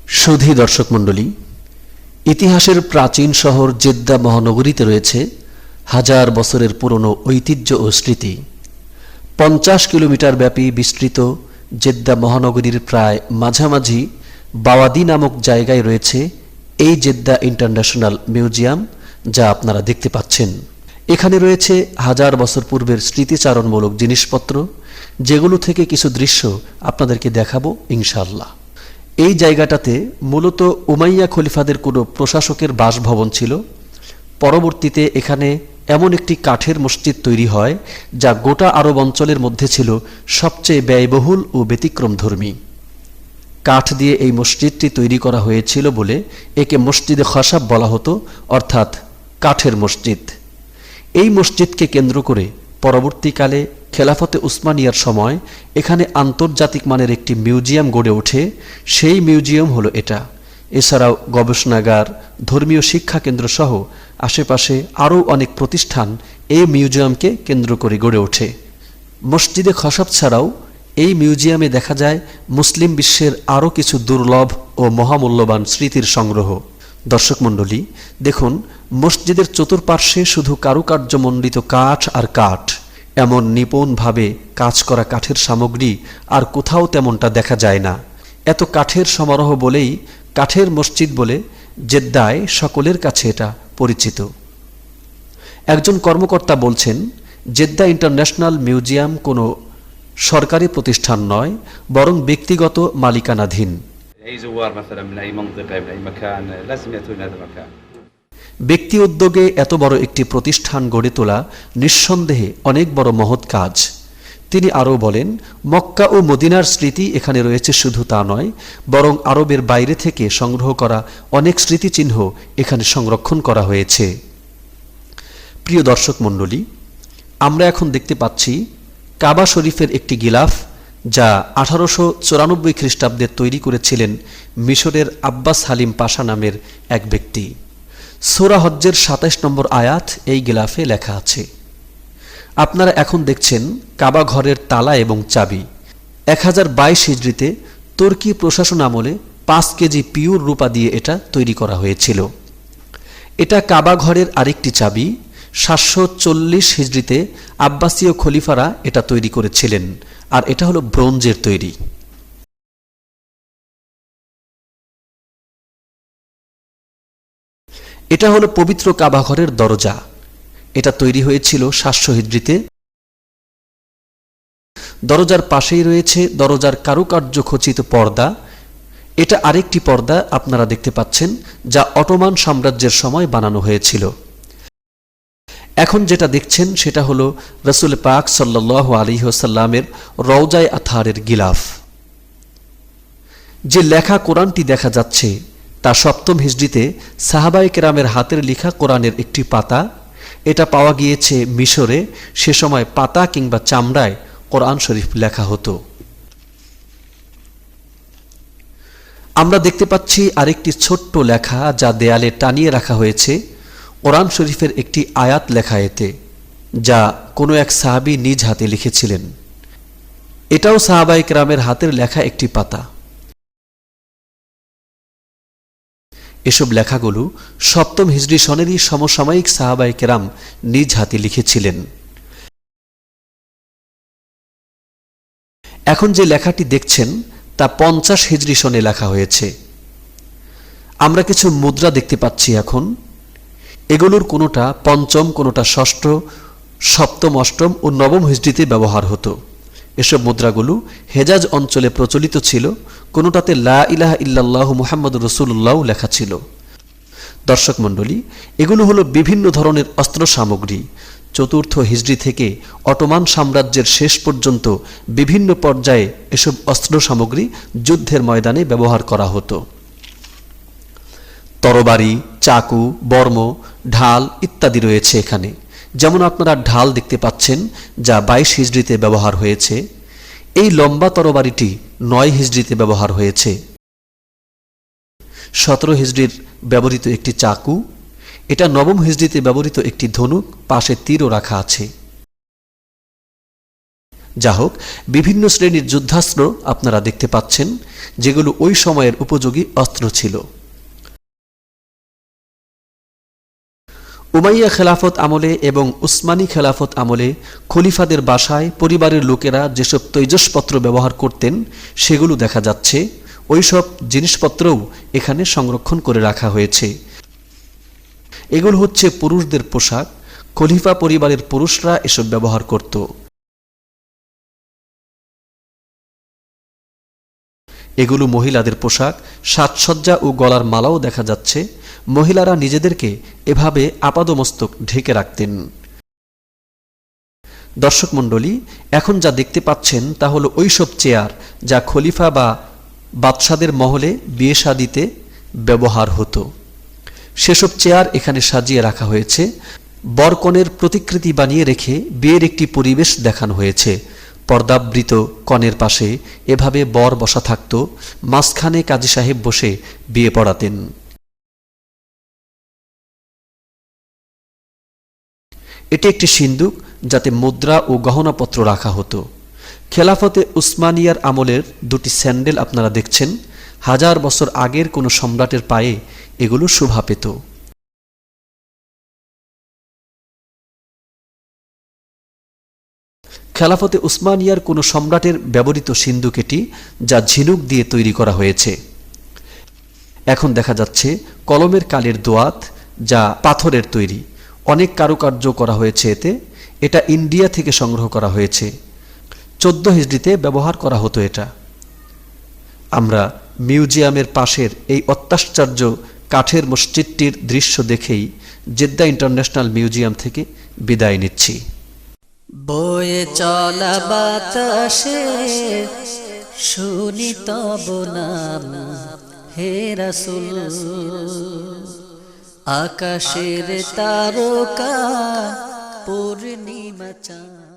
সুধী দর্শক মণ্ডলী, ইতিহাসের প্রাচীন শহর জেদ্দা মহানগরীতে রয়েছে হাজার বছরের পুরনো ঐতিহ্য ও স্মৃতি। 50 কিলোমিটার ব্যাপী বিস্তৃত জেদ্দা মহানগরীর প্রায় মাঝামাঝি বাওয়াদি নামক জায়গায় রয়েছে এই জেদ্দা ইন্টারন্যাশনাল মিউজিয়াম, যা আপনারা দেখতে পাচ্ছেন। এখানে রয়েছে হাজার বছর পূর্বের স্মৃতিচারণমূলক জিনিসপত্র, যেগুলো থেকে কিছু দৃশ্য আপনাদেরকে দেখাবো ইনশাআল্লাহ। এই জায়গাটাতে মূলত উমাইয়া খলিফাদের কোনো প্রশাসকের বাসভবন ছিল। পরবর্তীতে এখানে এমন একটি কাঠের মসজিদ তৈরি হয়, যা গোটা আরব অঞ্চলের মধ্যে ছিল সবচেয়ে ব্যয়বহুল ও ব্যতিক্রমধর্মী। কাঠ দিয়ে এই মসজিদটি তৈরি করা হয়েছিল বলে একে মসজিদে খসাব বলা হতো, অর্থাৎ কাঠের মসজিদ। এই মসজিদকে কেন্দ্র করে পরবর্তীকালে খেলাফতে উসমানিয়ার সময় এখানে আন্তর্জাতিক মানের একটি মিউজিয়াম গড়ে ওঠে। সেই মিউজিয়াম হলো এটা। এছাড়াও গবেষণাগার, ধর্মীয় শিক্ষা কেন্দ্র সহ আশেপাশে আরও অনেক প্রতিষ্ঠান এই মিউজিয়ামকে কেন্দ্র করে গড়ে ওঠে। মসজিদে খসাব ছাড়াও এই মিউজিয়ামে দেখা যায় মুসলিম বিশ্বের আরও কিছু দুর্লভ ও মহামূল্যবান স্মৃতির সংগ্রহ। দর্শক মণ্ডলী, দেখুন, মসজিদের চতুর্পার্শ্বে শুধু কারুকার্যমণ্ডিত কাঠ আর কাঠ। এমন নিপুণভাবে কাজ করা কাঠের সামগ্রী আর কোথাও তেমনটা দেখা যায় না। এত কাঠের সমারোহ বলেই কাঠের মসজিদ বলে জেদ্দায় সকলের কাছে এটা পরিচিত। একজন কর্মকর্তা বলছেন, জেদ্দা ইন্টারন্যাশনাল মিউজিয়াম কোনো সরকারি প্রতিষ্ঠান নয়, বরং ব্যক্তিগত মালিকানাধীন। ব্যক্তি উদ্যোগে এত বড় একটি প্রতিষ্ঠান গড়ে তোলা নিঃসন্দেহে অনেক বড় মহৎ কাজ। তিনি আরও বলেন, মক্কা ও মদিনার স্মৃতি এখানে রয়েছে শুধু তা নয়, বরং আরবের বাইরে থেকে সংগ্রহ করা অনেক স্মৃতিচিহ্ন এখানে সংরক্ষণ করা হয়েছে। প্রিয় দর্শক মণ্ডলী, আমরা এখন দেখতে পাচ্ছি কাবা শরীফের একটি গিলাফ, যা 1894 খ্রিস্টাব্দে তৈরি করেছিলেন মিশরের আব্বাস হালিম পাশা নামের এক ব্যক্তি। সূরা হজ্জের 27 নম্বর আয়াত এই গিলাফে লেখা আছে। আপনারা এখন দেখছেন কাবা ঘরের তালা এবং চাবি। 1022 হিজরিতে তুর্কি প্রশাসন আমলে 5 কেজি পিওর রূপা দিয়ে এটা তৈরি করা হয়েছিল। এটা কাবা ঘরের আরেকটি চাবি। 740 হিজরিতে আব্বাসীয় খলিফারা এটা তৈরি করেছিলেন, আর এটা হলো ব্রোঞ্জের তৈরি। এটা হলো পবিত্র কাবা ঘরের দরজা। এটা তৈরি হয়েছিল 700 হিজরিতে। দরজার পাশেই রয়েছে দরজার কারুকার্য খচিত পর্দা। এটা আরেকটি পর্দা আপনারা দেখতে পাচ্ছেন, যা অটোমান সাম্রাজ্যের সময় বানানো হয়েছিল। এখন যেটা দেখছেন সেটা হলো রাসূল পাক সাল্লাল্লাহু আলাইহি ওয়াসাল্লামের রওজায়ে আতহারের গিলাফ। যে লেখা কোরআনটি দেখা যাচ্ছে তা 7ম হিজরিতে সাহাবায়ে কেরামের হাতের লেখা কোরআনের একটি পাতা। এটা পাওয়া গিয়েছে মিশরে। সে সময় পাতা কিংবা চামড়ায় কোরআন শরীফ লেখা হতো। আমরা দেখতে পাচ্ছি আরেকটি ছোট্ট লেখা, যা দেয়ালে টানিয়ে রাখা হয়েছে। কোরআন শরীফের একটি আয়াত লেখা এতে, যা কোনো এক সাহাবী নিজ হাতে লিখেছিলেন। এটাও সাহাবায়ে কেরামের হাতের লেখা একটি পাতা। এসব লেখাগুলো 7ম হিজরি সনেরই সমসাময়িক সাহাবায়ে কেরাম নিজ হাতে লিখেছিলেন। এখন যে লেখাটি দেখছেন তা 50 হিজরি সনে লেখা হয়েছে। আমরা কিছু মুদ্রা দেখতে পাচ্ছি এখন। এগুলোর কোনোটা 5ম, কোনোটা 6ষ্ঠ, 7ম, 8ম ও 9ম হিজরিতে ব্যবহার হতো। এসব মুদ্রাগুলো হেজাজ অঞ্চলে প্রচলিত ছিল। কোনোটাতে লা ইলাহা ইল্লাল্লাহু মুহাম্মাদুর রাসূলুল্লাহ লেখা ছিল। দর্শক মণ্ডলী, এগুলো হলো বিভিন্ন ধরনের অস্ত্র সামগ্রী। 4র্থ হিজরি থেকে অটোমান সাম্রাজ্যের শেষ পর্যন্ত বিভিন্ন পর্যায়ে এসব অস্ত্র সামগ্রী যুদ্ধের ময়দানে ব্যবহার করা হতো। তরবারি, চাকু, বর্ম, ঢাল ইত্যাদি রয়েছে এখানে। যেমন আপনারা ঢাল দেখতে পাচ্ছেন, যা 22 হিজরিতে ব্যবহার হয়েছে। এই লম্বা তরবারিটি 9 হিজরিতে ব্যবহার হয়েছে। 17 হিজরির ব্যবহৃত একটি চাকু। এটা 9ম হিজরিতে ব্যবহৃত একটি ধনুক, পাশে তীরও রাখা আছে। যা হোক, বিভিন্ন শ্রেণীর যুদ্ধাস্ত্র আপনারা দেখতে পাচ্ছেন, যেগুলো ওই সময়ের উপযোগী অস্ত্র ছিল। উমাইয়া খেলাফত আমলে এবং উসমানী খেলাফত আমলে খলিফাদের বাসায় পরিবারের লোকেরা যেসব তৈজসপত্র ব্যবহার করতেন সেগুলো দেখা যাচ্ছে। ওইসব জিনিসপত্রও এখানে সংরক্ষণ করে রাখা হয়েছে। এগুলো হচ্ছে পুরুষদের পোশাক। খলিফা পরিবারের পুরুষরা এসব ব্যবহার করত। এগুলো মহিলাদের পোশাক। সাজসজ্জা ও গলার মালাও দেখা যাচ্ছে। মহিলারা নিজেদেরকে এভাবে আপাদমস্তক ঢেকে রাখতেন। দর্শক মণ্ডলী, এখন যা দেখতে পাচ্ছেন তা হলো ওইসব চেয়ার যা খলিফা বা বাদশাদের মহলে বিয়ে শাদিতে ব্যবহার হতো। সেসব চেয়ার এখানে সাজিয়ে রাখা হয়েছে। বরকনের প্রতিকৃতি বানিয়ে রেখে বিয়ের একটি পরিবেশ দেখানো হয়েছে। পর্দাবৃত কনের পাশে এভাবে বর বসা থাকত, মাঝখানে কাজী সাহেব বসে বিয়ে পড়াতেন। এটি একটি সিন্দুক, যাতে মুদ্রা ও গহনাপত্র রাখা হতো। খেলাফতে উসমানিয়ার আমলের দুটি স্যান্ডেল আপনারা দেখছেন। 1000 বছর আগের কোনো সম্রাটের পায়ে এগুলো শোভা পেত। খেলাফতে উসমানিয়ার কোনো সম্রাটের ব্যবহৃত সিন্দুক এটি, যা ঝিনুক দিয়ে তৈরি করা হয়েছে। এখন দেখা যাচ্ছে কলমের কালির দোয়াত, যা পাথরের তৈরি। অনেক কারুকার্য করা হয়েছে এতে। এটা ইন্ডিয়া থেকে সংগ্রহ করা হয়েছে। 14 হিজরিতে ব্যবহার করা হতো এটা। আমরা মিউজিয়ামের পাশের এই অত্যাশ্চর্য কাঠের মসজিদটির দৃশ্য দেখেই জেদ্দা ইন্টারন্যাশনাল মিউজিয়াম থেকে বিদায় নিচ্ছি। বয়ে চলা বাতাসে শুনি তব নাম হে রাসূল, আকাশের তারকা পূর্ণিমা চাঁদ।